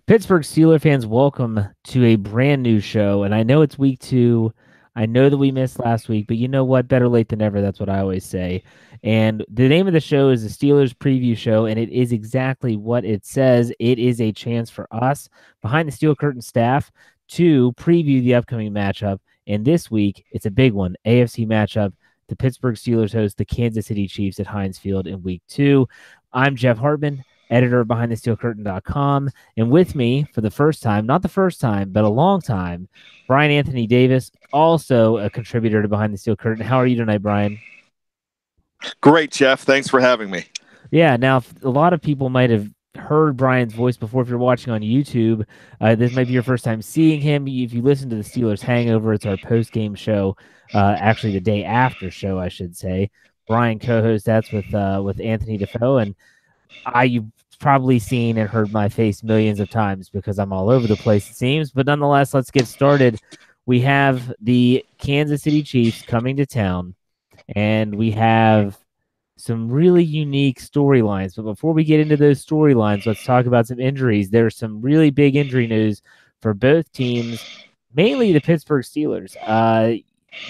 Pittsburgh Steelers fans, welcome to a brand new show. And I know it's week 2. I know that we missed last week, but you know what? Better late than never. That's what I always say. And the name of the show is the Steelers Preview Show, and it is exactly what it says. It is a chance for us, behind the Steel Curtain staff, to preview the upcoming matchup. And this week, it's a big one, AFC matchup. The Pittsburgh Steelers host the Kansas City Chiefs at Heinz Field in week 2. I'm Jeff Hartman, editor of BehindTheSteelCurtain.com. And with me for the first time, not the first time, but a long time, Bryan Davis, also a contributor to Behind the Steel Curtain. How are you tonight, Bryan? Great, Jeff. Thanks for having me. Yeah, now a lot of people might have heard Bryan's voice before. If you're watching on YouTube, this might be your first time seeing him. If you listen to the Steelers Hangover, it's our post-game show, actually the day after show, I should say. Bryan co-hosts that's with Anthony Defoe, and you've probably seen and heard my face millions of times because I'm all over the place, it seems. But nonetheless, let's get started. We have the Kansas City Chiefs coming to town, and we have some really unique storylines. But before we get into those storylines, let's talk about some injuries. There's some really big injury news for both teams, mainly the Pittsburgh Steelers.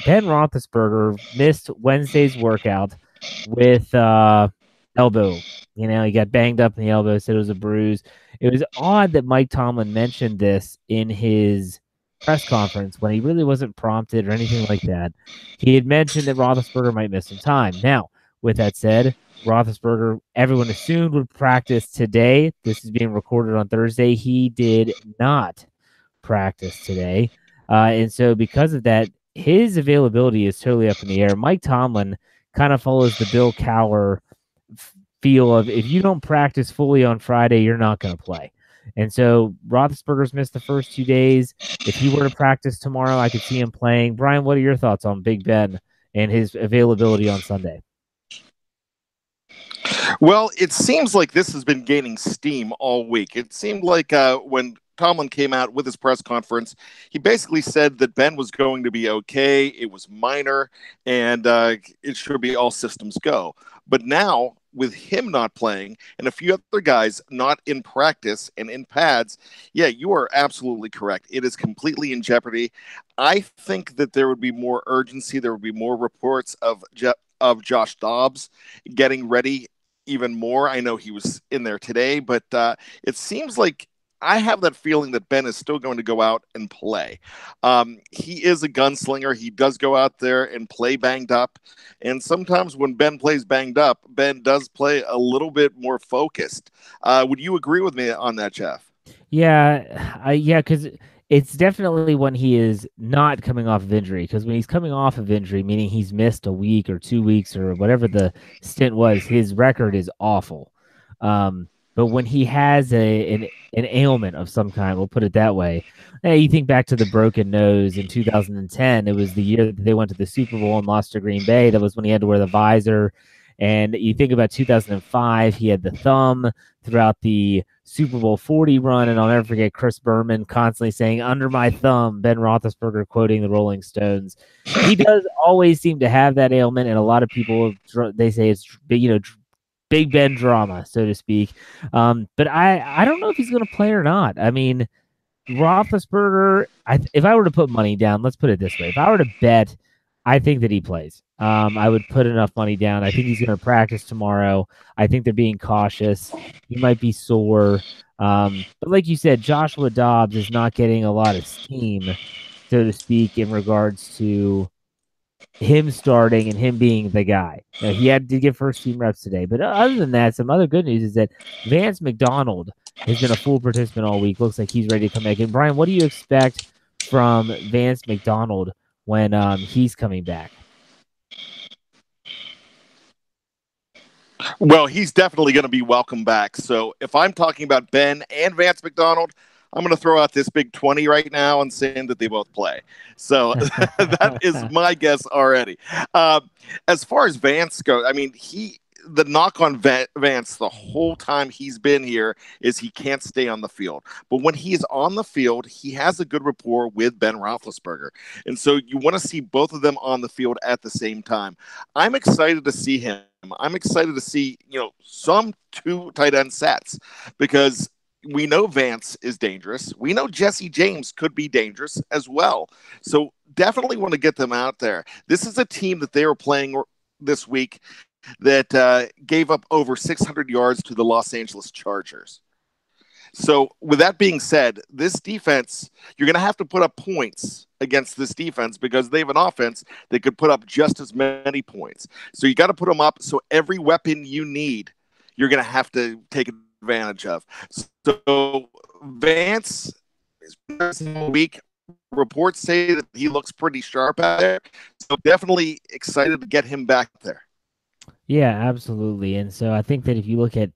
Ben Roethlisberger missed Wednesday's workout with elbow. He got banged up in the elbow, said it was a bruise. It was odd that Mike Tomlin mentioned this in his press conference when he really wasn't prompted or anything like that. He had mentioned that Roethlisberger might miss some time. Now, with that said, Roethlisberger, everyone assumed would practice today. This is being recorded on Thursday. He did not practice today. And so because of that, his availability is totally up in the air. Mike Tomlin kind of follows the Bill Cowher feel of, if you don't practice fully on Friday, you're not going to play. And so Roethlisberger's missed the first 2 days. If he were to practice tomorrow, I could see him playing. Bryan, what are your thoughts on Big Ben and his availability on Sunday? Well, it seems like this has been gaining steam all week. It seemed like when Tomlin came out with his press conference, he basically said that Ben was going to be okay. It was minor, and it should be all systems go. But now, with him not playing and a few other guys not in practice and in pads, yeah, you are absolutely correct. It is completely in jeopardy. I think that there would be more urgency. There would be more reports of Josh Dobbs getting ready even more. I know he was in there today, but it seems like I have that feeling that Ben is still going to go out and play. He is a gunslinger. He does go out there and play banged up. And sometimes when Ben plays banged up, Ben does play a little bit more focused. Would you agree with me on that, Jeff? Yeah, because it's definitely when he is not coming off of injury. Because when he's coming off of injury, meaning he's missed a week or 2 weeks or whatever the stint was, his record is awful. But when he has an ailment of some kind, we'll put it that way. Hey, you think back to the broken nose in 2010. It was the year that they went to the Super Bowl and lost to Green Bay. That was when he had to wear the visor. And you think about 2005, he had the thumb throughout the Super Bowl 40 run. And I'll never forget Chris Berman constantly saying, "Under my thumb," Ben Roethlisberger quoting the Rolling Stones. He does always seem to have that ailment. And a lot of people, they say it's, Big Ben drama, so to speak. But I don't know if he's going to play or not. I mean, Roethlisberger, if I were to put money down, let's put it this way. If I were to bet, I think that he plays. I would put enough money down. I think he's going to practice tomorrow. I think they're being cautious. He might be sore. But like you said, Joshua Dobbs is not getting a lot of steam, so to speak, in regards to him starting and him being the guy. Now, he had to get first team reps today. But other than that, some other good news is that Vance McDonald has been a full participant all week. Looks like he's ready to come back. And Bryan, what do you expect from Vance McDonald when he's coming back? Well, he's definitely going to be welcome back. So if I'm talking about Ben and Vance McDonald, I'm going to throw out this big 20 right now and saying that they both play. So that is my guess already. As far as Vance goes, I mean, the knock on Vance the whole time he's been here is he can't stay on the field. But when he is on the field, he has a good rapport with Ben Roethlisberger. And so you want to see both of them on the field at the same time. I'm excited to see him. I'm excited to see, some 2 tight end sets because we know Vance is dangerous. We know Jesse James could be dangerous as well. So definitely want to get them out there. This is a team that they were playing this week that gave up over 600 yards to the Los Angeles Chargers. So with that being said, this defense, you're going to have to put up points against this defense because they have an offense that could put up just as many points. So you got to put them up. So every weapon you need, you're going to have to take advantage of. So Vance is week. Reports say that he looks pretty sharp out there. So definitely excited to get him back there. Yeah, absolutely. And so I think that if you look at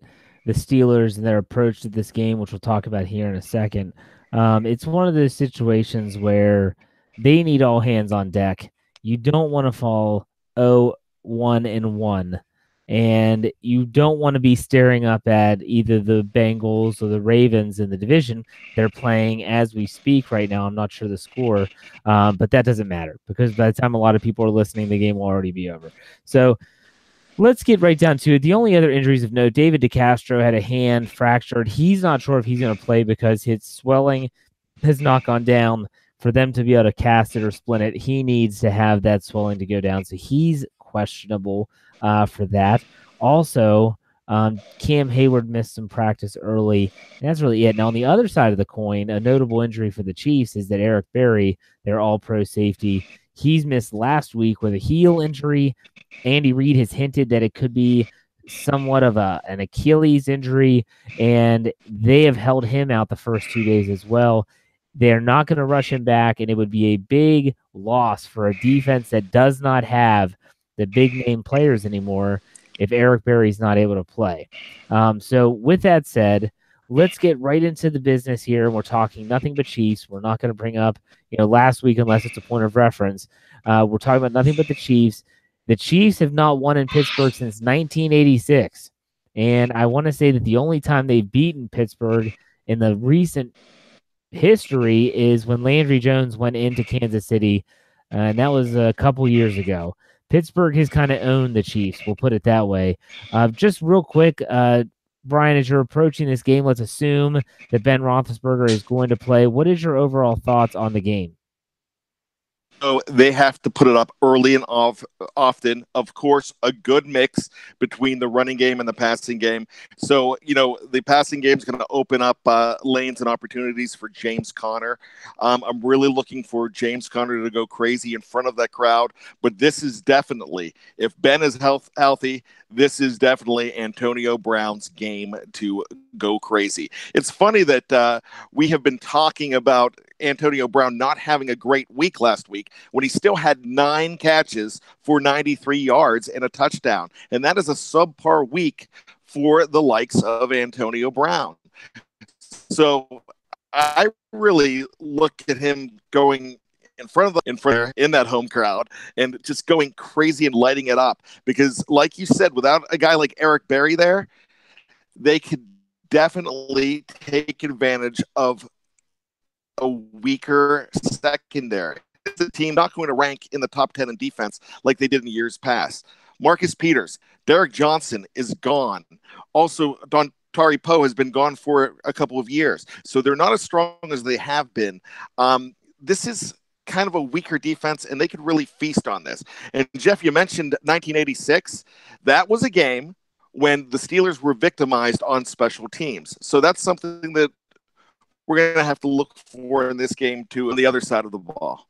the Steelers and their approach to this game, which we'll talk about here in a second, it's one of those situations where they need all hands on deck. You don't want to fall 0-1-1, and you don't want to be staring up at either the Bengals or the Ravens in the division. They're playing as we speak right now. I'm not sure the score, but that doesn't matter because by the time a lot of people are listening, the game will already be over. So let's get right down to it. The only other injuries of note, David DeCastro had a hand fractured. He's not sure if he's going to play because his swelling has not gone down. For them to be able to cast it or splint it, he needs to have that swelling to go down. So he's questionable for that. Also, Cam Hayward missed some practice early. And that's really it. Now, on the other side of the coin, a notable injury for the Chiefs is that Eric Berry, their all-pro safety, he's missed last week with a heel injury. Andy Reid has hinted that it could be somewhat of an Achilles injury, and they have held him out the first 2 days as well. They're not going to rush him back, and it would be a big loss for a defense that does not have the big-name players anymore if Eric Berry's not able to play. So with that said, let's get right into the business here, and we're talking nothing but Chiefs. We're not going to bring up, last week unless it's a point of reference. We're talking about nothing but the Chiefs. The Chiefs have not won in Pittsburgh since 1986, and I want to say that the only time they've beaten Pittsburgh in the recent history is when Landry Jones went into Kansas City, and that was a couple years ago. Pittsburgh has kind of owned the Chiefs, we'll put it that way. Just real quick, Brian, as you're approaching this game, let's assume that Ben Roethlisberger is going to play. What is your overall thoughts on the game? So they have to put it up early and often. Of course, a good mix between the running game and the passing game. So, the passing game is going to open up lanes and opportunities for James Conner. I'm really looking for James Conner to go crazy in front of that crowd. But this is definitely, if Ben is healthy, this is definitely Antonio Brown's game to go crazy. It's funny that we have been talking about Antonio Brown not having a great week last week when he still had 9 catches for 93 yards and a touchdown. And that is a subpar week for the likes of Antonio Brown. So I really look at him going in that home crowd and just going crazy and lighting it up because, like you said, without a guy like Eric Berry there, they could definitely take advantage of a weaker secondary. It's a team not going to rank in the top 10 in defense like they did in years past. Marcus Peters, Derek Johnson is gone. Also, Dontari Poe has been gone for a couple of years. So they're not as strong as they have been. This is kind of a weaker defense, and they could really feast on this. And Jeff, you mentioned 1986. That was a game when the Steelers were victimized on special teams. So that's something that we're going to have to look for in this game, too, on the other side of the ball.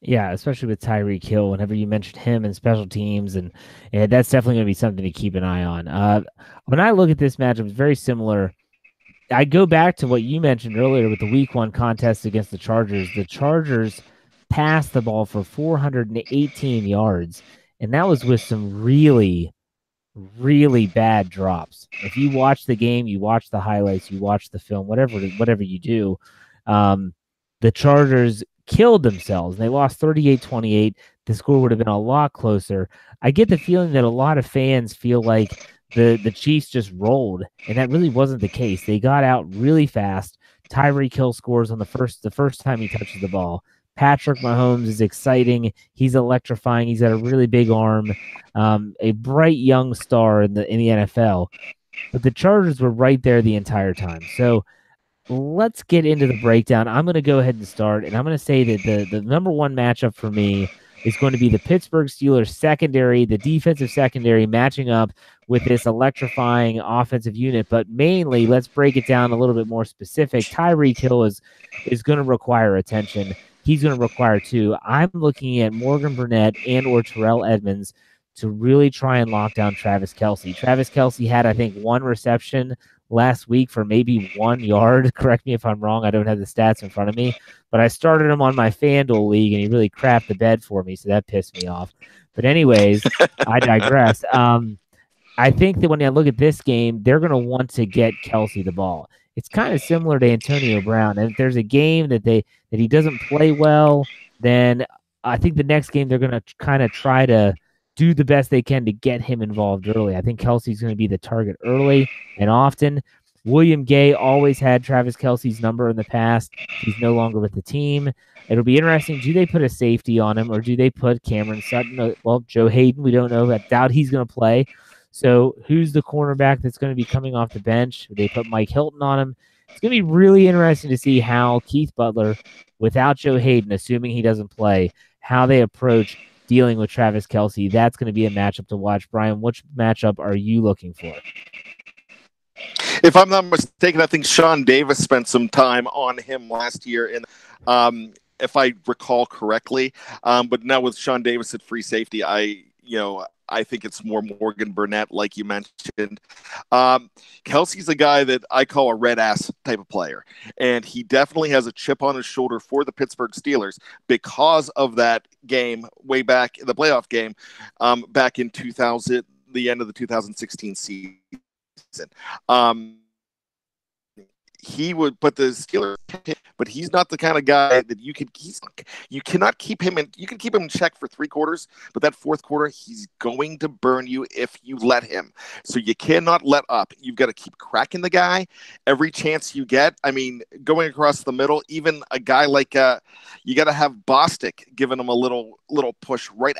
Yeah, especially with Tyreek Hill, whenever you mentioned him and special teams, and that's definitely going to be something to keep an eye on. When I look at this matchup, it's very similar. I go back to what you mentioned earlier with the Week 1 contest against the Chargers. The Chargers passed the ball for 418 yards, and that was with some really, really bad drops. If you watch the game, you watch the highlights, you watch the film, whatever you do, the Chargers killed themselves. They lost 38-28. The score would have been a lot closer. I get the feeling that a lot of fans feel like the Chiefs just rolled, and that really wasn't the case. They got out really fast. Tyreek Hill scores on the first time he touches the ball. Patrick Mahomes is exciting. He's electrifying. He's got a really big arm, a bright young star in the NFL. But the Chargers were right there the entire time. So let's get into the breakdown. I'm going to go ahead and start, and I'm going to say that the number one matchup for me is going to be the Pittsburgh Steelers secondary, the defensive secondary matching up with this electrifying offensive unit. But mainly, let's break it down a little bit more specific. Tyreek Hill is going to require attention. He's going to require two. I'm looking at Morgan Burnett and or Terrell Edmonds to really try and lock down Travis Kelce. Travis Kelce had, I think, one reception last week for maybe 1 yard. Correct me if I'm wrong. I don't have the stats in front of me, but I started him on my FanDuel league and he really crapped the bed for me. So that pissed me off. But anyways, I digress. I think that when I look at this game, they're going to want to get Kelce the ball. It's kind of similar to Antonio Brown. And if there's a game that he doesn't play well, then I think the next game they're going to kind of try to do the best they can to get him involved early. I think Kelce's going to be the target early and often. William Gay always had Travis Kelce's number in the past. He's no longer with the team. It'll be interesting. Do they put a safety on him or do they put Cameron Sutton? Well, Joe Hayden, we don't know. I doubt he's going to play. So who's the cornerback that's going to be coming off the bench? They put Mike Hilton on him. It's going to be really interesting to see how Keith Butler, without Joe Hayden, assuming he doesn't play, how they approach dealing with Travis Kelce. That's going to be a matchup to watch. Brian, which matchup are you looking for? If I'm not mistaken, I think Sean Davis spent some time on him last year, if I recall correctly. But now with Sean Davis at free safety, I think it's more Morgan Burnett, like you mentioned. Kelce's a guy that I call a red ass type of player, and he definitely has a chip on his shoulder for the Pittsburgh Steelers because of that game way back in the playoff game back in 2000, the end of the 2016 season. He would put the Steelers, but he's not the kind of guy that you cannot keep him in. You can keep him in check for 3 quarters, but that 4th quarter, he's going to burn you if you let him. So you cannot let up. You've got to keep cracking the guy every chance you get. I mean, going across the middle, even a guy like you got to have Bostic giving him a little push right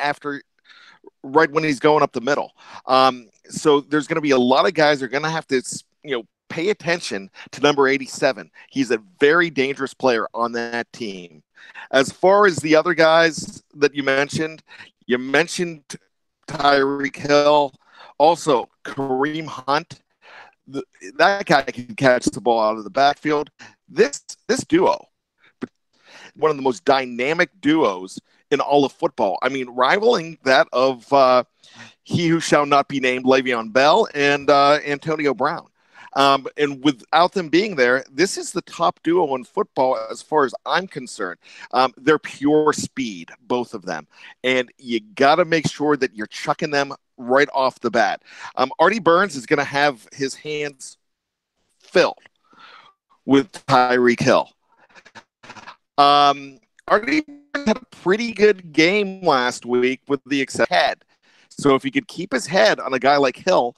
when he's going up the middle. So there's going to be a lot of guys that are going to have to, pay attention to number 87. He's a very dangerous player on that team. As far as the other guys that you mentioned Tyreek Hill, also Kareem Hunt. That guy can catch the ball out of the backfield. This duo, one of the most dynamic duos in all of football. I mean, rivaling that of he who shall not be named, Le'Veon Bell and Antonio Brown. And without them being there, this is the top duo in football as far as I'm concerned. They're pure speed, both of them. And you got to make sure that you're chucking them right off the bat. Artie Burns is going to have his hands filled with Tyreek Hill. Artie had a pretty good game last week with the exception head. So if he could keep his head on a guy like Hill,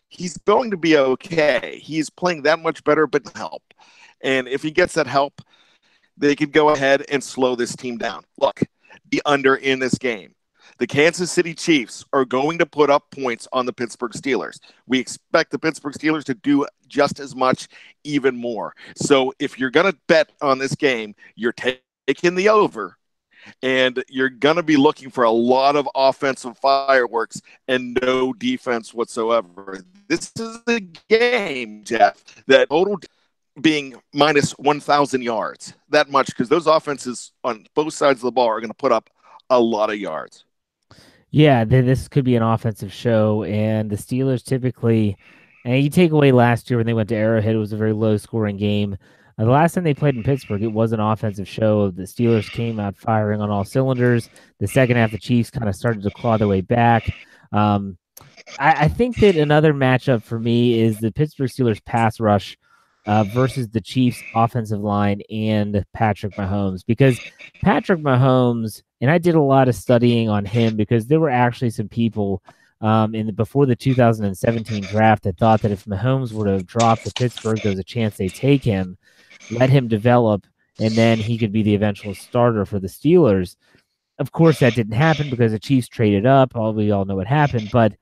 he's going to be okay. He's playing that much better, but help. And if he gets that help, they could go ahead and slow this team down. Look, the under in this game. The Kansas City Chiefs are going to put up points on the Pittsburgh Steelers. We expect the Pittsburgh Steelers to do just as much, even more. So if you're going to bet on this game, you're taking the over. And you're going to be looking for a lot of offensive fireworks and no defense whatsoever. This is a game, Jeff, that total being minus 1,000 yards. That much, because those offenses on both sides of the ball are going to put up a lot of yards. Yeah, this could be an offensive show, and the Steelers typically, and you take away last year when they went to Arrowhead, it was a very low-scoring game. The last time they played in Pittsburgh, it was an offensive show. The Steelers came out firing on all cylinders. The second half, the Chiefs kind of started to claw their way back. I think that another matchup for me is the Pittsburgh Steelers pass rush versus the Chiefs offensive line and Patrick Mahomes. Because Patrick Mahomes, and I did a lot of studying on him because there were actually some people before the 2017 draft that thought that if Mahomes were to drop to Pittsburgh, there was a chance they'd take him, let him develop, and then he could be the eventual starter for the Steelers. Of course, that didn't happen because the Chiefs traded up. We all know what happened, but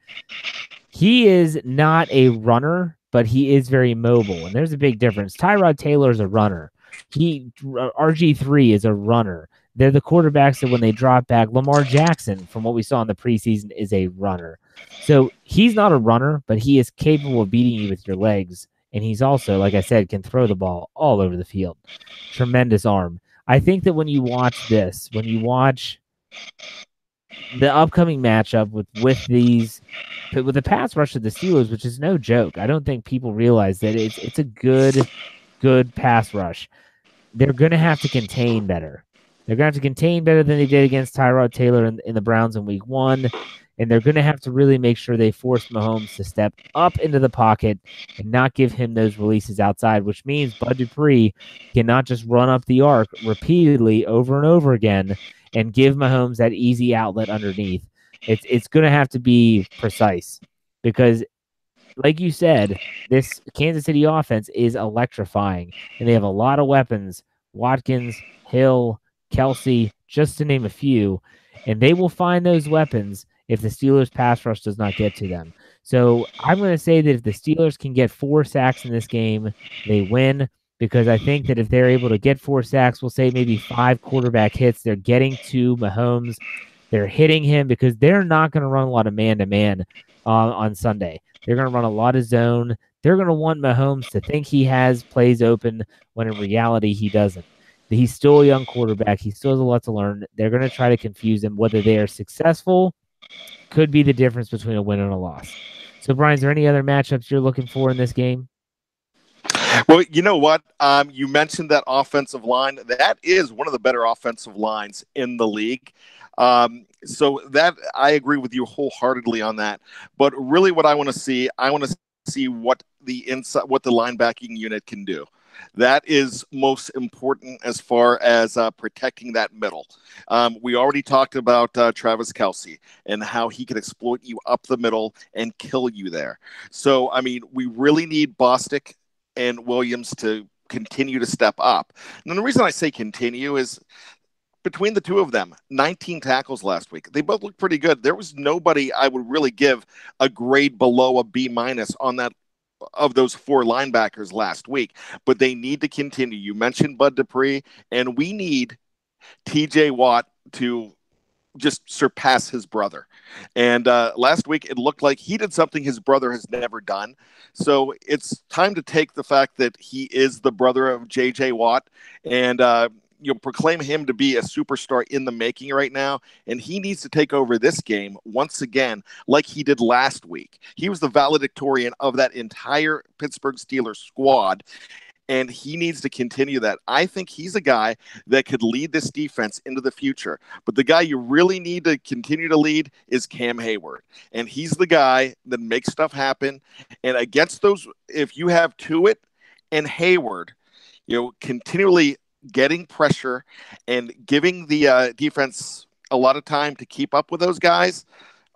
he is not a runner but he is very mobile, and there's a big difference. Tyrod Taylor is a runner. RG3 is a runner. They're the quarterbacks that when they drop back, Lamar Jackson, from what we saw in the preseason, is a runner. So he's not a runner, but he is capable of beating you with your legs. And he's also, like I said, can throw the ball all over the field. Tremendous arm. I think that when you watch this, when you watch the upcoming matchup with the pass rush of the Steelers, which is no joke, I don't think people realize that it's a good pass rush. They're going to have to contain better. They're going to have to contain better than they did against Tyrod Taylor in the Browns in week 1. And they're going to have to really make sure they force Mahomes to step up into the pocket and not give him those releases outside, which means Bud Dupree cannot just run up the arc repeatedly over and over again and give Mahomes that easy outlet underneath. It's going to have to be precise because, like you said, this Kansas City offense is electrifying, and they have a lot of weapons. Watkins, Hill, Kelsey, just to name a few, and they will find those weapons if the Steelers' pass rush does not get to them. So I'm going to say that if the Steelers can get 4 sacks in this game, they win, because I think that if they're able to get 4 sacks, we'll say maybe 5 quarterback hits, they're getting to Mahomes, they're hitting him, because they're not going to run a lot of man-to-man on Sunday. They're going to run a lot of zone. They're going to want Mahomes to think he has plays open when in reality he doesn't. He's still a young quarterback. He still has a lot to learn. They're going to try to confuse him. Whether they are successful could be the difference between a win and a loss. So, Brian, is there any other matchups you're looking for in this game? Well, you know what? You mentioned that offensive line. That is one of the better offensive lines in the league. So that I agree with you wholeheartedly on that. But really what I want to see what the linebacking unit can do. That is most important as far as protecting that middle. We already talked about Travis Kelce and how he can exploit you up the middle and kill you there. So, I mean, we really need Bostic and Williams to continue to step up. And the reason I say continue is between the two of them, 19 tackles last week. They both look pretty good. There was nobody I would really give a grade below a B- on that of those 4 linebackers last week, but they need to continue. You mentioned Bud Dupree, and we need TJ Watt to just surpass his brother. And last week, it looked like he did something his brother has never done. So it's time to take the fact that he is the brother of JJ Watt and proclaim him to be a superstar in the making right now. And he needs to take over this game once again, like he did last week. He was the valedictorian of that entire Pittsburgh Steelers squad. And he needs to continue that. I think he's a guy that could lead this defense into the future. But the guy you really need to continue to lead is Cam Hayward. And he's the guy that makes stuff happen. And against those, if you have Tuitt and Hayward, continually getting pressure and giving the defense a lot of time to keep up with those guys,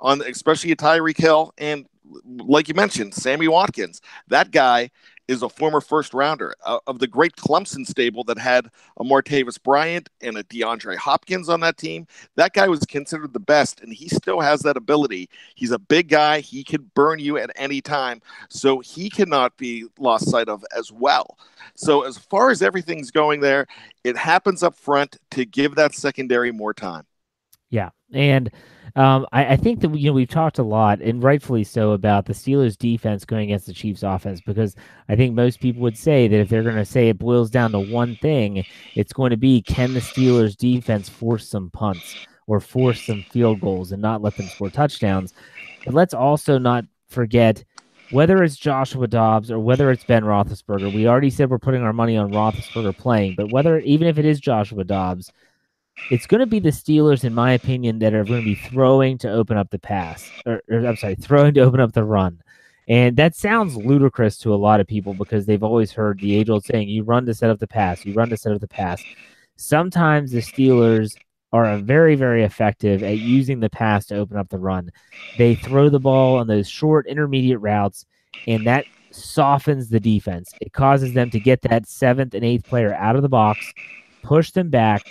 especially Tyreek Hill and, like you mentioned, Sammy Watkins. That guy is a former first rounder of the great Clemson stable that had a Martavis Bryant and a DeAndre Hopkins on that team. That guy was considered the best, and he still has that ability. He's a big guy. He can burn you at any time, so he cannot be lost sight of as well. So as far as everything's going there, it happens up front to give that secondary more time. Yeah, and I think that we've talked a lot, and rightfully so, about the Steelers' defense going against the Chiefs' offense, because I think most people would say that if they're going to say it boils down to one thing, it's going to be, can the Steelers' defense force some punts or force some field goals and not let them score touchdowns? But let's also not forget, whether it's Joshua Dobbs or whether it's Ben Roethlisberger, we already said we're putting our money on Roethlisberger playing, but even if it is Joshua Dobbs, it's going to be the Steelers, in my opinion, that are going to be throwing to open up the pass. Throwing to open up the run. And that sounds ludicrous to a lot of people because they've always heard the age-old saying, you run to set up the pass, you run to set up the pass. Sometimes the Steelers are very, very effective at using the pass to open up the run. They throw the ball on those short intermediate routes, and that softens the defense. It causes them to get that 7th and 8th player out of the box, push them back,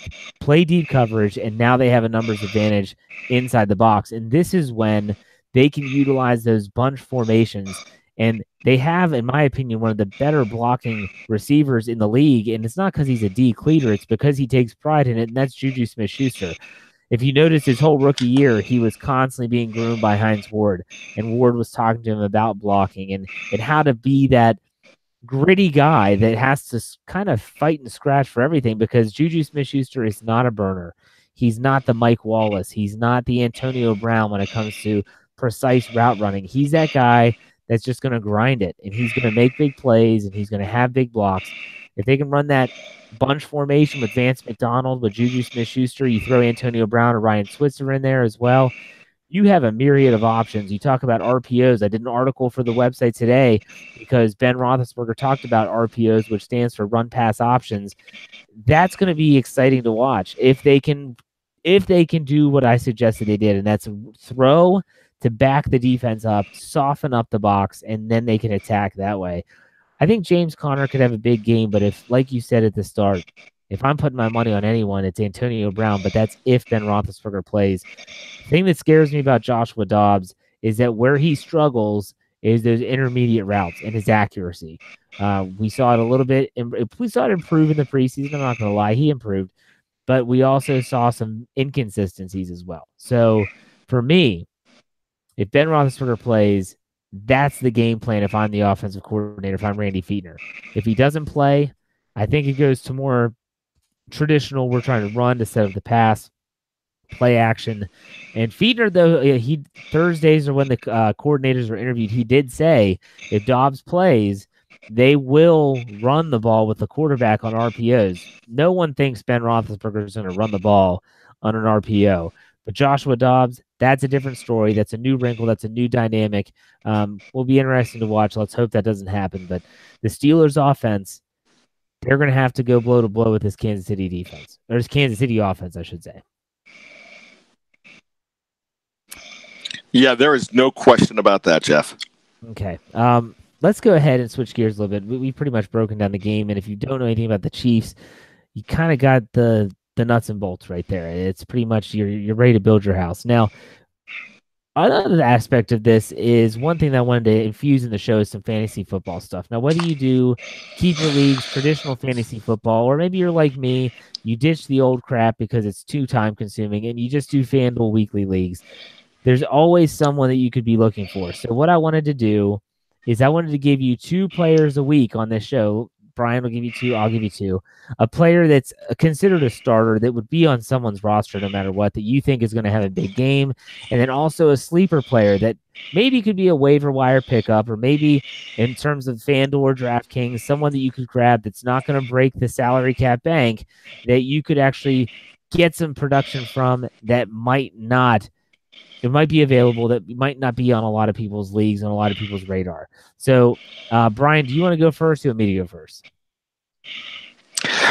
play deep coverage, and now they have a numbers advantage inside the box. And this is when they can utilize those bunch formations. And they have, in my opinion, one of the better blocking receivers in the league. And it's not because he's a D cleater, it's because he takes pride in it, and that's Juju Smith-Schuster. If you notice his whole rookie year, he was constantly being groomed by Heinz Ward, and Ward was talking to him about blocking and how to be that gritty guy that has to kind of fight and scratch for everything, because Juju Smith-Schuster is not a burner. He's not the Mike Wallace. He's not the Antonio Brown when it comes to precise route running. He's that guy that's just going to grind it, and he's going to make big plays, and he's going to have big blocks. If they can run that bunch formation with Vance McDonald, with Juju Smith-Schuster, you throw Antonio Brown or Ryan Switzer in there as well, you have a myriad of options. You talk about RPOs. I did an article for the website today because Ben Roethlisberger talked about RPOs, which stands for run pass options. That's going to be exciting to watch if they can do what I suggested they did, and that's throw to back the defense up, soften up the box, and then they can attack that way. I think James Conner could have a big game, but if, like you said at the start, if I'm putting my money on anyone, it's Antonio Brown, but that's if Ben Roethlisberger plays. The thing that scares me about Joshua Dobbs is that where he struggles is those intermediate routes and his accuracy. We saw it a little bit. We saw it improve in the preseason. I'm not going to lie. He improved. But we also saw some inconsistencies as well. So for me, if Ben Roethlisberger plays, that's the game plan if I'm the offensive coordinator, if I'm Randy Fiedner. If he doesn't play, I think it goes to more traditional, we're trying to run to set up the pass, play action. And Fiedner, though, he Thursdays are when the coordinators were interviewed, he did say if Dobbs plays, they will run the ball with the quarterback on RPOs. No one thinks Ben Roethlisberger is going to run the ball on an RPO. But Joshua Dobbs, that's a different story. That's a new wrinkle. That's a new dynamic. Will be interesting to watch. Let's hope that doesn't happen. But the Steelers' offense, they're going to have to go blow to blow with this Kansas City defense. Or this Kansas City offense, I should say. Yeah, there is no question about that, Jeff. Okay. Let's go ahead and switch gears a little bit. We've pretty much broken down the game, and if you don't know anything about the Chiefs, you kind of got the nuts and bolts right there. It's pretty much you're ready to build your house. Now, another aspect of this is one thing that I wanted to infuse in the show is some fantasy football stuff. Now, whether you do keeper leagues, traditional fantasy football, or maybe you're like me, you ditch the old crap because it's too time consuming and you just do FanDuel weekly leagues, there's always someone that you could be looking for. So what I wanted to do is I wanted to give you 2 players a week on this show. Brian will give you 2. I'll give you 2. A player that's considered a starter that would be on someone's roster no matter what, that you think is going to have a big game. And then also a sleeper player that maybe could be a waiver wire pickup, or maybe in terms of FanDuel or DraftKings, someone that you could grab that's not going to break the salary cap bank, that you could actually get some production from that might not. It might be available that might not be on a lot of people's leagues and a lot of people's radar. So, Brian, do you want to go first or you want me to go first?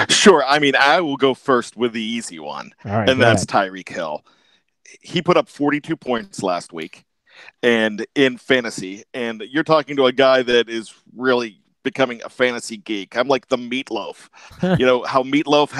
Sure. I mean, I will go first with the easy one, All right, and that's Tyreek Hill. He put up 42 points last week and in fantasy, and you're talking to a guy that is really becoming a fantasy geek. I'm like the Meatloaf. You know how Meatloaf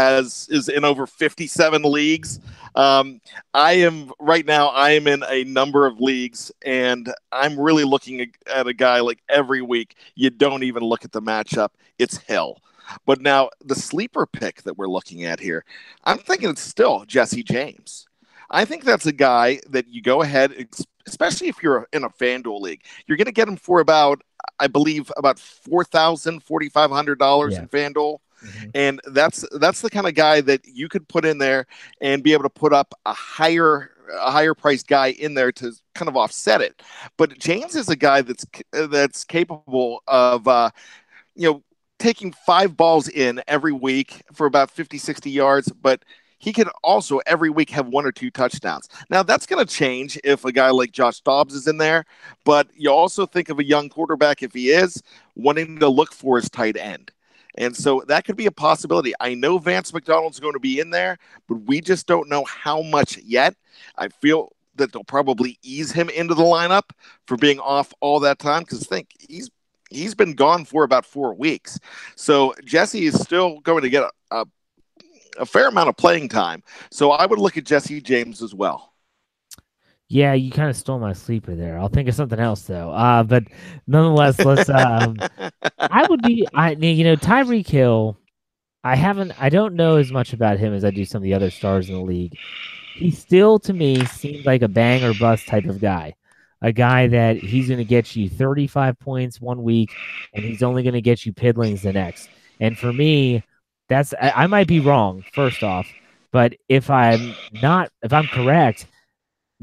is in over 57 leagues. I am right now. I am in a number of leagues, and I'm really looking at a guy like every week. You don't even look at the matchup; it's Hill. But now the sleeper pick that we're looking at here, I'm thinking it's still Jesse James. I think that's a guy that you go ahead, especially if you're in a FanDuel league, you're going to get him for about, I believe, about $4,000, $4,500 in FanDuel. Mm-hmm. And that's the kind of guy that you could put in there and be able to put up a higher priced guy in there to kind of offset it. But James is a guy that's capable of, taking 5 balls in every week for about 50, 60 yards, but he can also every week have 1 or 2 touchdowns. Now, that's going to change if a guy like Josh Dobbs is in there, but you also think of a young quarterback, if he is, wanting to look for his tight end. And so that could be a possibility. I know Vance McDonald's going to be in there, but we just don't know how much yet. I feel that they'll probably ease him into the lineup for being off all that time, because think he's been gone for about 4 weeks. So Jesse is still going to get a fair amount of playing time. So I would look at Jesse James as well. Yeah, you kind of stole my sleeper there. I'll think of something else though. But nonetheless, let's. I would be. Tyreek Hill. I don't know as much about him as I do some of the other stars in the league. He still, to me, seems like a bang or bust type of guy. A guy that he's going to get you 35 points one week, and he's only going to get you piddlings the next. And for me, I might be wrong, first off, but if I'm correct,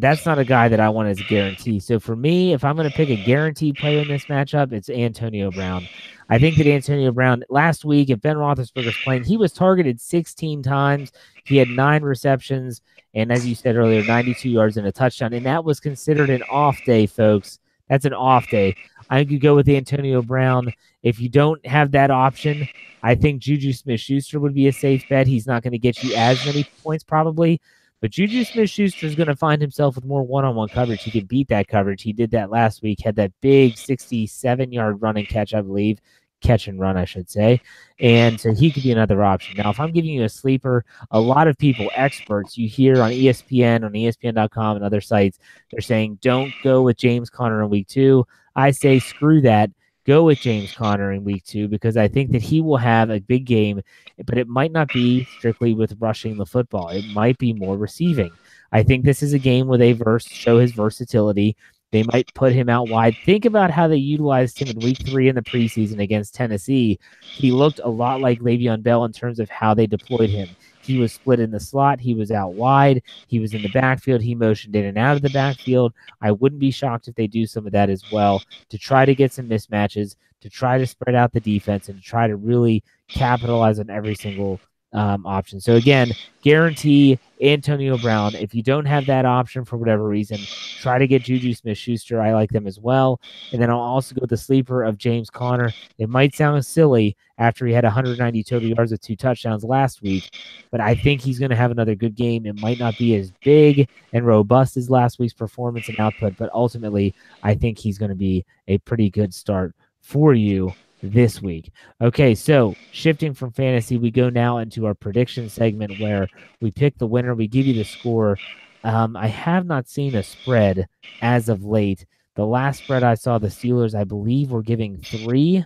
that's not a guy that I want as a guarantee. So for me, if I'm going to pick a guaranteed player in this matchup, it's Antonio Brown. I think that Antonio Brown last week, if Ben Roethlisberger's playing, he was targeted 16 times. He had 9 receptions, and as you said earlier, 92 yards and a touchdown. And that was considered an off day, folks. That's an off day. I could go with Antonio Brown. If you don't have that option, I think Juju Smith-Schuster would be a safe bet. He's not going to get you as many points probably. But Juju Smith-Schuster is going to find himself with more one-on-one coverage. He can beat that coverage. He did that last week, had that big 67-yard run and catch, I believe. Catch and run, I should say. And so he could be another option. Now, if I'm giving you a sleeper, a lot of people, experts, you hear on ESPN, on ESPN.com and other sites, they're saying don't go with James Conner in week 2. I say screw that. Go with James Conner in week 2 because I think that he will have a big game, but it might not be strictly with rushing the football. It might be more receiving. I think this is a game where they show his versatility. They might put him out wide. Think about how they utilized him in week 3 in the preseason against Tennessee. He looked a lot like Le'Veon Bell in terms of how they deployed him. He was split in the slot. He was out wide. He was in the backfield. He motioned in and out of the backfield. I wouldn't be shocked if they do some of that as well to try to get some mismatches, to try to spread out the defense, and to try to really capitalize on every single option. So again, guarantee Antonio Brown. If you don't have that option for whatever reason, try to get Juju Smith-Schuster. I like them as well. And then I'll also go with the sleeper of James Conner. It might sound silly after he had 190 total yards with 2 touchdowns last week, but I think he's going to have another good game. It might not be as big and robust as last week's performance and output, but ultimately, I think he's going to be a pretty good start for you this week. Okay, so shifting from fantasy, we go now into our prediction segment where we pick the winner. We give you the score. I have not seen a spread as of late. The last spread I saw, the Steelers, I believe, were giving 3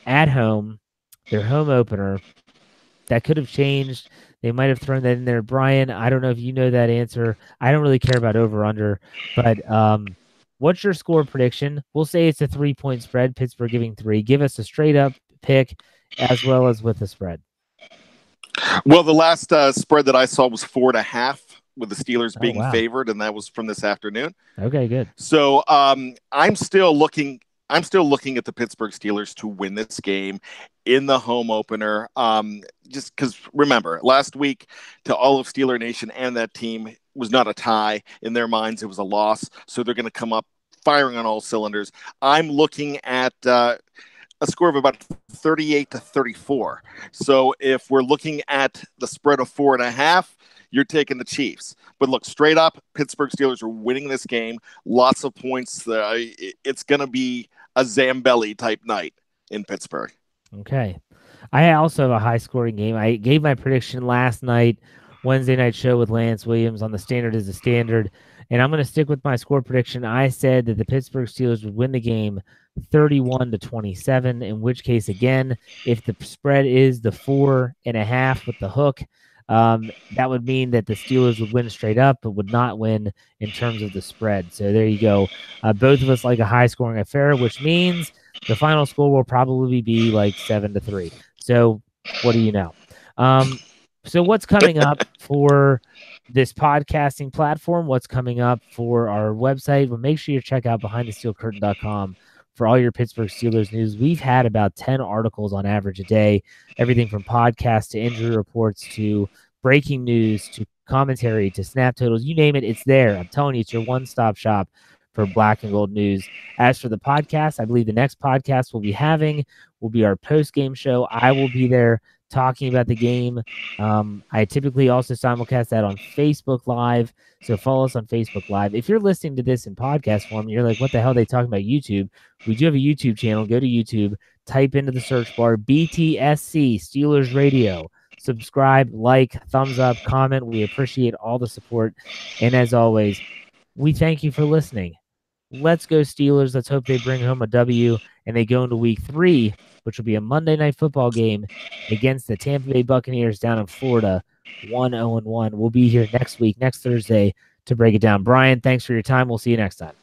at home, their home opener. That could have changed. They might have thrown that in there. Brian, I don't know if you know that answer. I don't really care about over-under, but what's your score prediction? We'll say it's a 3-point spread. Pittsburgh giving 3. Give us a straight-up pick as well as with the spread. Well, the last spread that I saw was 4.5 with the Steelers being favored, and that was from this afternoon. Okay, good. So I'm still looking at the Pittsburgh Steelers to win this game in the home opener. Just because, remember, last week to all of Steeler Nation and that team was not a tie. In their minds, it was a loss. So they're going to come up firing on all cylinders. I'm looking at a score of about 38-34. So if we're looking at the spread of 4.5, you're taking the Chiefs. But look, straight up, Pittsburgh Steelers are winning this game. Lots of points. It's going to be a Zambelli type night in Pittsburgh. Okay. I also have a high-scoring game. I gave my prediction last night, Wednesday night show with Lance Williams on the Standard is a Standard, and I'm going to stick with my score prediction. I said that the Pittsburgh Steelers would win the game 31-27, in which case, again, if the spread is the 4.5 with the hook, that would mean that the Steelers would win straight up, but would not win in terms of the spread. So there you go. Both of us like a high-scoring affair, which means the final score will probably be like 7-3. So what do you know? So what's coming up for this podcasting platform? What's coming up for our website? Well, make sure you check out behindthesteelcurtain.com for all your Pittsburgh Steelers news. We've had about 10 articles on average a day, everything from podcasts to injury reports to breaking news to commentary to snap totals. You name it, it's there. I'm telling you, it's your one-stop shop for black and gold news. As for the podcast, I believe the next podcast we'll be having will be our post-game show. I will be there talking about the game. I typically also simulcast that on Facebook Live, so follow us on Facebook Live. If you're listening to this in podcast form, you're like, what the hell are they talking about YouTube? We do have a YouTube channel. Go to YouTube, type into the search bar BTSC Steelers Radio. Subscribe, like, thumbs up, comment. We appreciate all the support. And as always, We thank you for listening. Let's go Steelers. Let's hope they bring home a W and they go into week 3, which will be a Monday Night Football game against the Tampa Bay Buccaneers down in Florida, 1-0-1. We'll be here next week, next Thursday, to break it down. Bryan, thanks for your time. We'll see you next time.